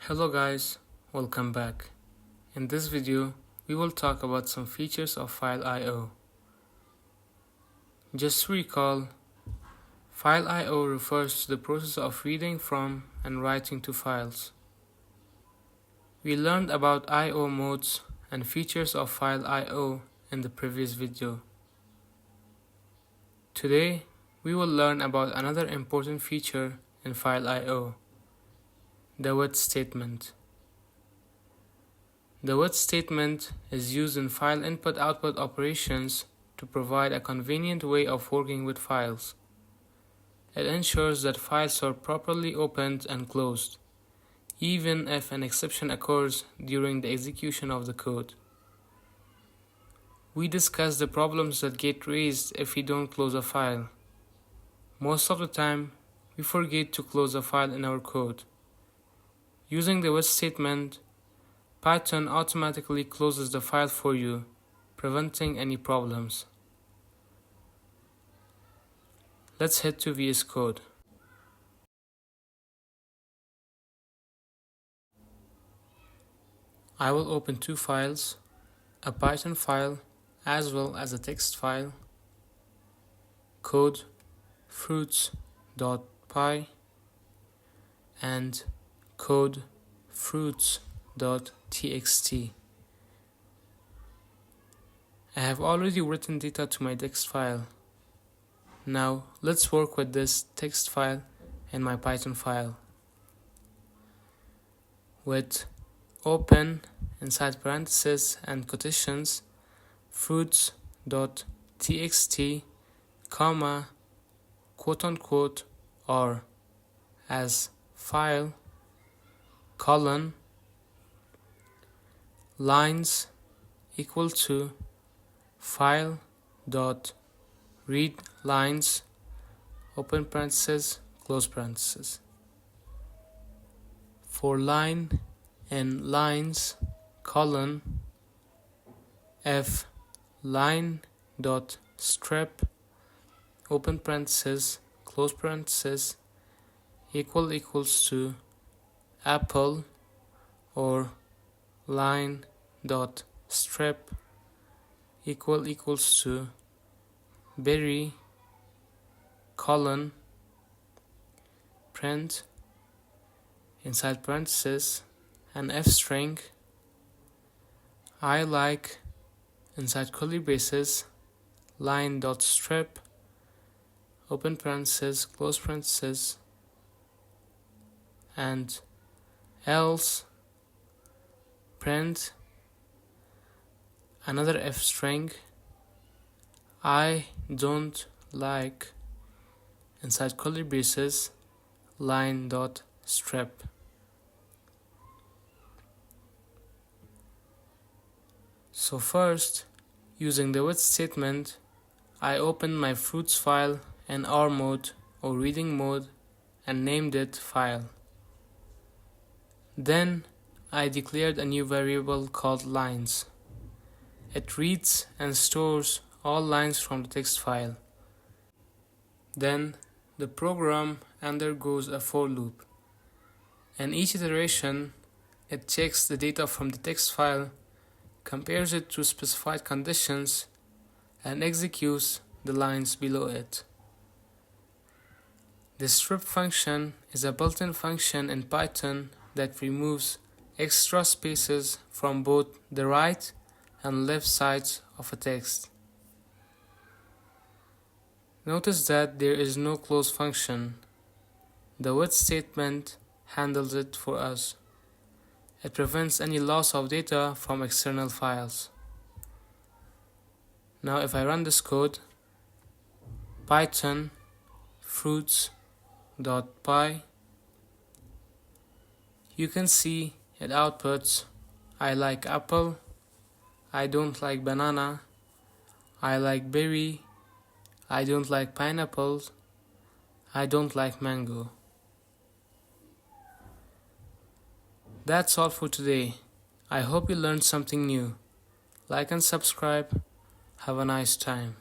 Hello guys, welcome back. In this video, we will talk about some features of File I/O. Just to recall, File I/O refers to the process of reading from and writing to files. We learned about I/O modes and features of File I/O in the previous video. Today, we will learn about another important feature in File I/O, the with statement. The with statement is used in file input-output operations to provide a convenient way of working with files. It ensures that files are properly opened and closed, even if an exception occurs during the execution of the code. We discussed the problems that get raised if we don't close a file. Most of the time, we forget to close a file in our code. Using the with statement, Python automatically closes the file for you, preventing any problems. Let's head to VS Code. I will open two files, a Python file as well as a text file, code fruits.py and code fruits.txt. I have already written data to my text file. Now let's work with this text file in my Python file. With open inside parentheses and quotations fruits.txt, comma, quote unquote, or as file, colon, lines equal to file dot read lines, open parentheses, close parentheses. For line in lines, colon, f line dot strip, open parentheses, close parentheses, equals to apple, or line dot strip equals to berry, colon, print inside parentheses an f string, I like inside curly braces, line dot strip, open parentheses, close parentheses, and else print another f string, I don't like inside curly braces, line dot strip. So first, using the with statement, I opened my fruits file in R mode or reading mode and named it file. Then I declared a new variable called lines. It reads and stores all lines from the text file. Then the program undergoes a for loop. In each iteration, it checks the data from the text file, compares it to specified conditions, and executes the lines below it. The strip function is a built-in function in Python that removes extra spaces from both the right and left sides of a text. Notice that there is no close function. The with statement handles it for us. It prevents any loss of data from external files. Now if I run this code, python fruits.py, you can see it outputs I like apple, I don't like banana, I like berry, I don't like pineapples, I don't like mango. That's all for today. I hope you learned something new. Like and subscribe. Have a nice time.